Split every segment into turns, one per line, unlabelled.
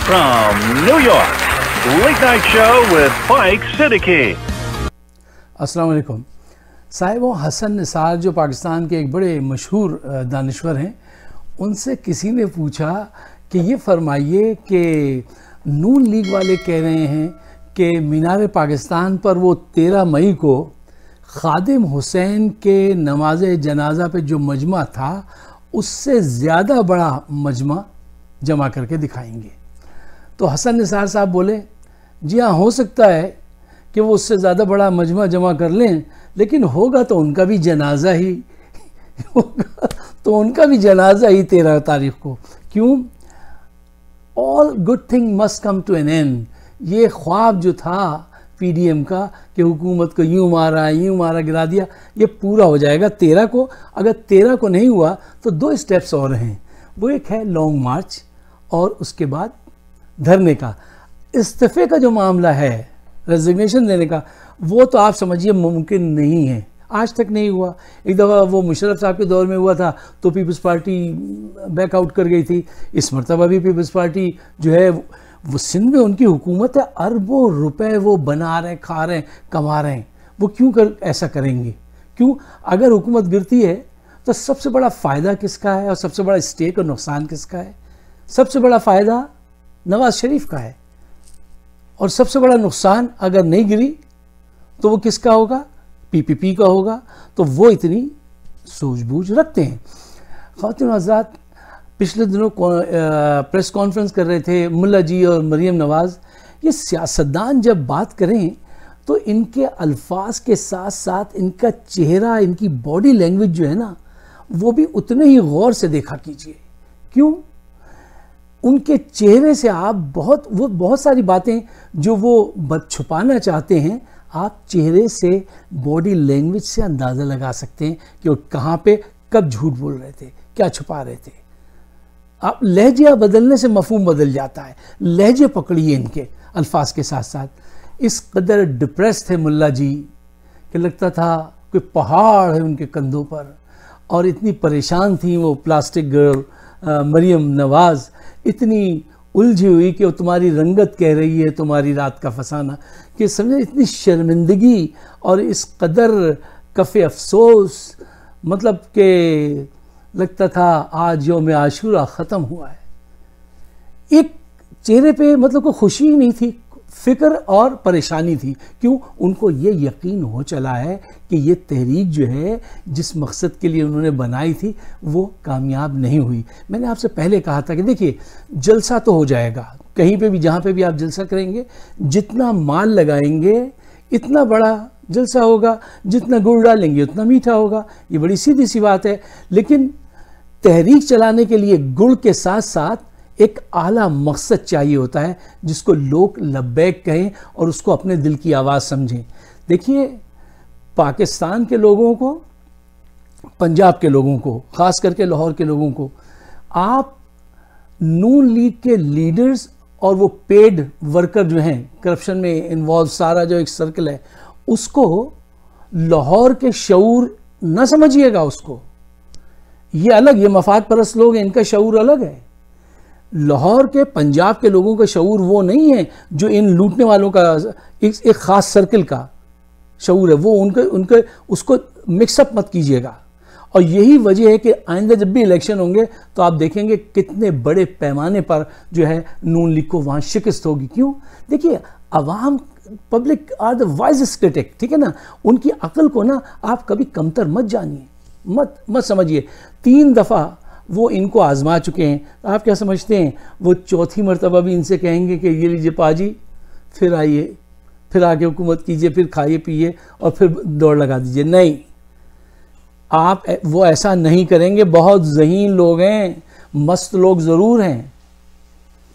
from New York, Late Night Show with Mike Siddiqui.
अस्सलाम वालेकुम साहिब। वो हसन निसार जो पाकिस्तान के एक बड़े मशहूर दानिश्वर हैं, उनसे किसी ने पूछा कि ये फरमाइए कि नून लीग वाले कह रहे हैं कि मीनार पाकिस्तान पर वो 13 मई को खादिम हुसैन के नमाज जनाजा पे जो मजमा था उससे ज़्यादा बड़ा मजमा जमा करके दिखाएंगे। तो हसन निसार साहब बोले जी हाँ, हो सकता है कि वो उससे ज़्यादा बड़ा मजमा जमा कर लें, लेकिन होगा तो उनका भी जनाजा ही होगा, तो उनका भी जनाजा ही 13 तारीख को। क्यों? All good thing must come to an end. ये ख्वाब जो था पीडीएम का कि हुकूमत को यूँ मारा गिरा दिया, ये पूरा हो जाएगा 13 को। अगर 13 को नहीं हुआ तो 2 स्टेप्स और हैं। वो एक है लॉन्ग मार्च और उसके बाद धरने का। इस्तीफे का जो मामला है, रेजिग्नेशन देने का, वो तो आप समझिए मुमकिन नहीं है, आज तक नहीं हुआ। एक दफ़ा वो मुशर्रफ साहब के दौर में हुआ था तो पीपल्स पार्टी बैकआउट कर गई थी। इस मरतबा भी पीपल्स पार्टी जो है वो सिंध में उनकी हुकूमत है, अरबों रुपए वो बना रहे हैं, खा रहे हैं, कमा रहे हैं। वो क्यों ऐसा करेंगे? क्यों? अगर हुकूमत गिरती है तो सबसे बड़ा फ़ायदा किसका है और सबसे बड़ा स्टेक और नुकसान किसका है? सबसे बड़ा फ़ायदा नवाज शरीफ का है और सबसे बड़ा नुकसान अगर नहीं गिरी तो वो किसका होगा? पीपीपी का होगा। तो वो इतनी सूझबूझ रखते हैं। ख़वातीन हज़रात, पिछले दिनों प्रेस कॉन्फ्रेंस कर रहे थे मुल्ला जी और मरीम नवाज़। ये सियासतदान जब बात करें तो इनके अल्फाज के साथ साथ इनका चेहरा, इनकी बॉडी लैंग्वेज जो है ना, वो भी उतने ही गौर से देखा कीजिए। क्यों? उनके चेहरे से आप बहुत सारी बातें जो वो छुपाना चाहते हैं, आप चेहरे से, बॉडी लैंग्वेज से अंदाज़ा लगा सकते हैं कि वो कहाँ पे कब झूठ बोल रहे थे, क्या छुपा रहे थे। आप लहजा बदलने से मफहूम बदल जाता है। लहजे पकड़िए इनके अल्फाज के साथ साथ। इस कदर डिप्रेस थे मुल्ला जी कि लगता था कोई पहाड़ है उनके कंधों पर, और इतनी परेशान थी वो प्लास्टिक गर्ल मरीम नवाज़, इतनी उलझी हुई कि वो तुम्हारी रंगत कह रही है तुम्हारी रात का फसाना, कि समझे इतनी शर्मिंदगी और इस कदर कफ़े अफसोस, मतलब कि लगता था आज यौम आशूरा ख़त्म हुआ है। एक चेहरे पे मतलब कोई खुशी ही नहीं थी, फ़िक्र और परेशानी थी। क्यों? उनको ये यकीन हो चला है कि ये तहरीक जो है जिस मकसद के लिए उन्होंने बनाई थी वो कामयाब नहीं हुई। मैंने आपसे पहले कहा था कि देखिए, जलसा तो हो जाएगा, कहीं पे भी जहाँ पे भी आप जलसा करेंगे, जितना माल लगाएंगे इतना बड़ा जलसा होगा, जितना गुड़ डालेंगे उतना मीठा होगा। ये बड़ी सीधी सी बात है। लेकिन तहरीक चलाने के लिए गुड़ के साथ साथ एक आला मकसद चाहिए होता है जिसको लोग लब्बैक कहें और उसको अपने दिल की आवाज़ समझें। देखिए, पाकिस्तान के लोगों को, पंजाब के लोगों को, ख़ास करके लाहौर के लोगों को, आप नून लीग के लीडर्स और वो पेड वर्कर जो हैं, करप्शन में इन्वॉल्व सारा जो एक सर्कल है, उसको लाहौर के शऊर न समझिएगा। उसको ये अलग, ये मफाद परस्त लोग हैं, इनका शऊर अलग है। लाहौर के, पंजाब के लोगों का शऊर वो नहीं है जो इन लूटने वालों का एक ख़ास सर्कल का शऊर है। वो उनके उसको मिक्सअप मत कीजिएगा। और यही वजह है कि आइंदा जब भी इलेक्शन होंगे तो आप देखेंगे कितने बड़े पैमाने पर जो है नून लीग को वहाँ शिकस्त होगी। क्यों? देखिए, अवाम, public are the wisest critic, ठीक है ना। उनकी अक्ल को ना आप कभी कमतर मत जानिए, मत समझिए। 3 दफ़ा वो इनको आजमा चुके हैं। तो आप क्या समझते हैं वो चौथी मरतबा भी इनसे कहेंगे कि ये लीजिए पाजी, फिर आइए, फिर आके हुकूमत कीजिए, फिर खाइए पिए और फिर दौड़ लगा दीजिए? नहीं, आप वो ऐसा नहीं करेंगे। बहुत ज़हीन लोग हैं, मस्त लोग ज़रूर हैं,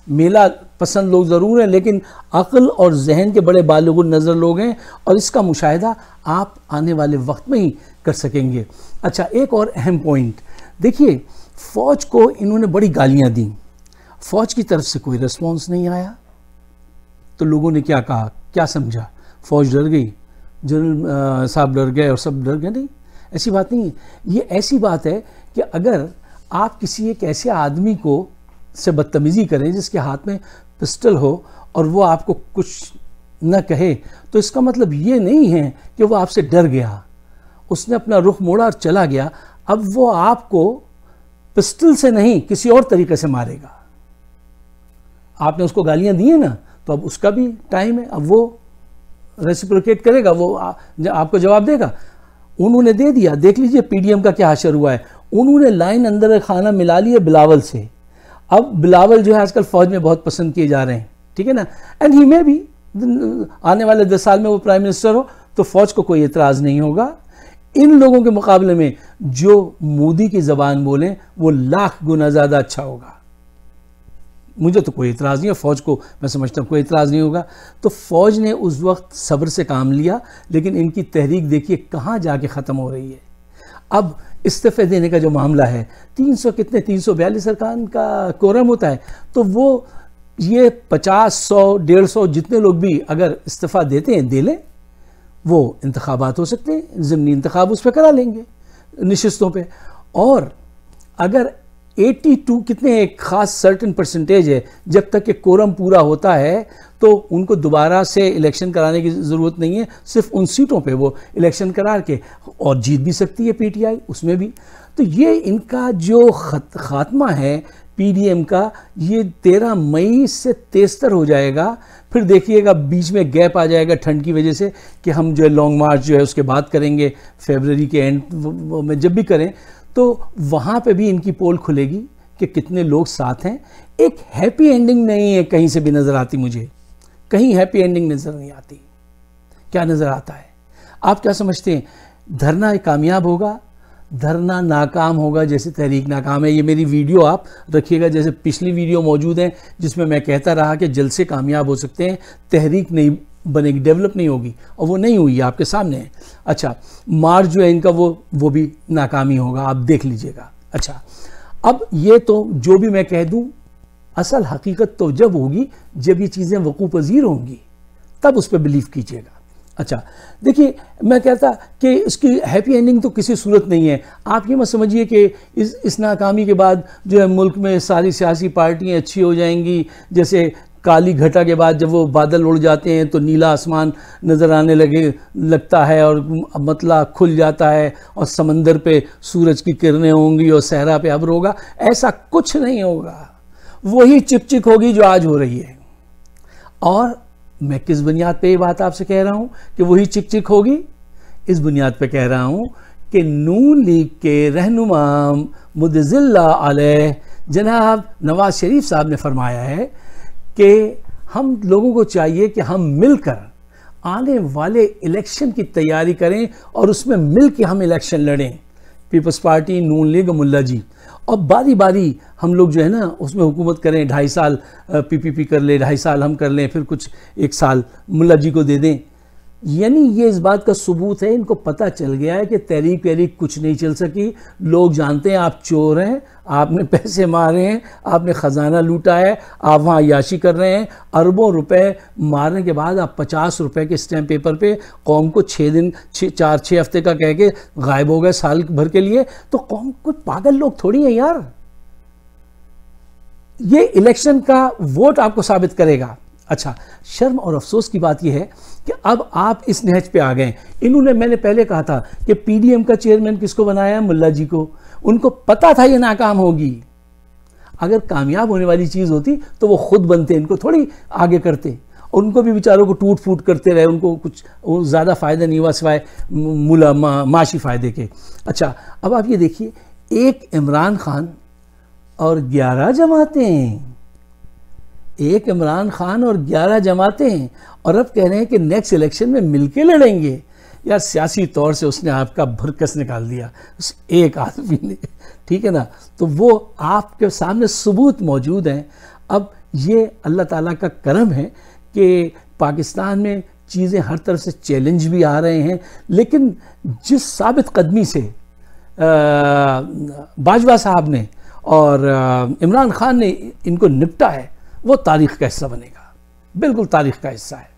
मेला पसंद लोग ज़रूर हैं, लेकिन अक्ल और जहन के बड़े बालिग़ नज़र लोग हैं। और इसका मुशाहिदा आप आने वाले वक्त में ही कर सकेंगे। अच्छा, एक और अहम पॉइंट देखिए, फ़ौज को इन्होंने बड़ी गालियां दी, फ़ौज की तरफ से कोई रिस्पॉन्स नहीं आया। तो लोगों ने क्या कहा, क्या समझा? फ़ौज डर गई, जनरल साहब डर गए और सब डर गए। नहीं, ऐसी बात नहीं है। ये ऐसी बात है कि अगर आप किसी एक ऐसे आदमी को से बदतमीज़ी करें, जिसके हाथ में पिस्टल हो और वो आपको कुछ न कहे, तो इसका मतलब ये नहीं है कि वो आपसे डर गया, उसने अपना रुख मोड़ा और चला गया। अब वो आपको पिस्टल से नहीं किसी और तरीके से मारेगा। आपने उसको गालियां दी है ना, तो अब उसका भी टाइम है, अब वो रेसिप्रोकेट करेगा, वो आपको जवाब देगा। उन्होंने दे दिया, देख लीजिए पीडीएम का क्या हाशर हुआ है। उन्होंने लाइन अंदर खाना मिला लिया बिलावल से। अब बिलावल जो है आजकल फौज में बहुत पसंद किए जा रहे हैं, ठीक है ना, एंड ही में भी आने वाले 10 साल में वो प्राइम मिनिस्टर हो तो फौज को कोई एतराज़ नहीं होगा। इन लोगों के मुकाबले में जो मोदी की ज़बान बोलें वो लाख गुना ज़्यादा अच्छा होगा। मुझे तो कोई इतराज़ नहीं है, फ़ौज को मैं समझता हूँ कोई इतराज़ नहीं होगा। तो फ़ौज ने उस वक्त सब्र से काम लिया, लेकिन इनकी तहरीक देखिए कहाँ जाके ख़त्म हो रही है। अब इस्तीफ़े देने का जो मामला है, 342 अरकान का कोरम होता है, तो वो ये 50, 100, 150 जितने लोग भी अगर इस्तीफ़ा देते हैं दे लें, वो इंतखाबात हो सकते हैं, ज़िमनी इंतखाब उस पर करा लेंगे नशिस्तों पे। और अगर 82 कितने एक ख़ास सर्टन परसेंटेज है, जब तक कि कोरम पूरा होता है तो उनको दोबारा से इलेक्शन कराने की ज़रूरत नहीं है, सिर्फ उन सीटों पे वो इलेक्शन करा के और जीत भी सकती है पीटीआई उसमें भी। तो ये इनका जो ख़ात्मा है पीडीएम का, ये 13 मई से तेज़तर हो जाएगा। फिर देखिएगा बीच में गैप आ जाएगा ठंड की वजह से कि हम जो है लॉन्ग मार्च जो है उसके बाद करेंगे, फरवरी के एंड में जब भी करें तो वहाँ पे भी इनकी पोल खुलेगी कि कितने लोग साथ हैं। एक हैप्पी एंडिंग नहीं है कहीं से भी नज़र आती, मुझे कहीं हैप्पी एंडिंग नज़र नहीं आती। क्या नज़र आता है? आप क्या समझते हैं? धरना कामयाब होगा, धरना नाकाम होगा जैसे तहरीक नाकाम है। ये मेरी वीडियो आप रखिएगा, जैसे पिछली वीडियो मौजूद है जिसमें मैं कहता रहा कि जलसे कामयाब हो सकते हैं, तहरीक नहीं बनेगी, डेवलप नहीं होगी, और वो नहीं हुई, आपके सामने है। अच्छा, मार्च जो है इनका वो भी नाकामी होगा, आप देख लीजिएगा। अच्छा, अब ये तो जो भी मैं कह दूं, असल हकीकत तो जब होगी जब ये चीज़ें वकूफ़ पज़ीर होंगी, तब उस पर बिलीव कीजिएगा। अच्छा देखिए, मैं कहता कि इसकी हैप्पी एंडिंग तो किसी सूरत नहीं है। आप ये मत समझिए कि इस नाकामी के बाद जो है मुल्क में सारी सियासी पार्टियां अच्छी हो जाएंगी। जैसे काली घटा के बाद जब वो बादल उड़ जाते हैं तो नीला आसमान नज़र आने लगता है और मतला खुल जाता है और समंदर पे सूरज की किरणें होंगी और सहरा पे अब्र होगा। ऐसा कुछ नहीं होगा, वही चिकचिक होगी जो आज हो रही है। और मैं किस बुनियाद पे ये बात आपसे कह रहा हूं कि वही चिकचिक होगी? इस बुनियाद पे कह रहा हूं कि नून लीग के रहनुमा मुद्दज़िल्ला अलैह जनाब नवाज शरीफ साहब ने फरमाया है कि हम लोगों को चाहिए कि हम मिलकर आने वाले इलेक्शन की तैयारी करें और उसमें मिल के हम इलेक्शन लड़ें। पीपल्स पार्टी, नून लीग, मुल्ला जी, और बारी बारी हम लोग जो है ना उसमें हुकूमत करें। 2.5 साल पीपीपी कर ले, 2.5 साल हम कर लें, फिर कुछ 1 साल मुल्ला जी को दे दें। यानी ये इस बात का सबूत है, इनको पता चल गया है कि तहरीक वहरीक कुछ नहीं चल सकी। लोग जानते हैं आप चोर हैं, आपने पैसे मारे हैं, आपने ख़जाना लूटा है, आप वहाँ अय्याशी कर रहे हैं। अरबों रुपए मारने के बाद आप 50 रुपए के स्टैम्प पेपर पे कौम को 4-6 हफ्ते का कह के गायब हो गए साल भर के लिए। तो कौम कोई पागल लोग थोड़ी है यार। ये इलेक्शन का वोट आपको साबित करेगा। अच्छा, शर्म और अफसोस की बात यह है कि अब आप इस नहज पे आ गए। इन्होंने, मैंने पहले कहा था कि पीडीएम का चेयरमैन किसको बनाया? मुल्ला जी को। उनको पता था ये नाकाम होगी। अगर कामयाब होने वाली चीज़ होती तो वो खुद बनते, इनको थोड़ी आगे करते। और उनको भी बेचारों को टूट फूट करते रहे, उनको कुछ ज़्यादा फ़ायदा नहीं हुआ सिवाय माशी फ़ायदे के। अच्छा, अब आप ये देखिए, एक इमरान खान और 11 जमातें, एक इमरान खान और 11 जमातें, और अब कह रहे हैं कि नेक्स्ट इलेक्शन में मिलके लड़ेंगे। यार सियासी तौर से उसने आपका भरकस निकाल दिया उस एक आदमी ने, ठीक है ना। तो वो आपके सामने सबूत मौजूद हैं। अब ये अल्लाह ताला का करम है कि पाकिस्तान में चीज़ें हर तरफ से चैलेंज भी आ रहे हैं, लेकिन जिस साबित कदमी से बाजवा साहब ने और इमरान खान ने इनको निपटा है, वो तारीख़ का हिस्सा बनेगा, बिल्कुल तारीख़ का हिस्सा है।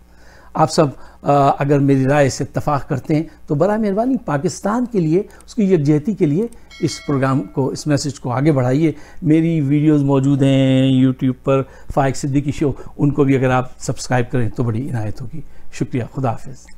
आप सब अगर मेरी राय से इत्तफाक करते हैं तो बड़ा मेहरबानी पाकिस्तान के लिए, उसकी यकजहती के लिए इस प्रोग्राम को, इस मैसेज को आगे बढ़ाइए। मेरी वीडियोस मौजूद हैं यूट्यूब पर, फाइक सिद्दीकी शो, उनको भी अगर आप सब्सक्राइब करें तो बड़ी इनायत होगी। शुक्रिया, खुदा हाफिज़।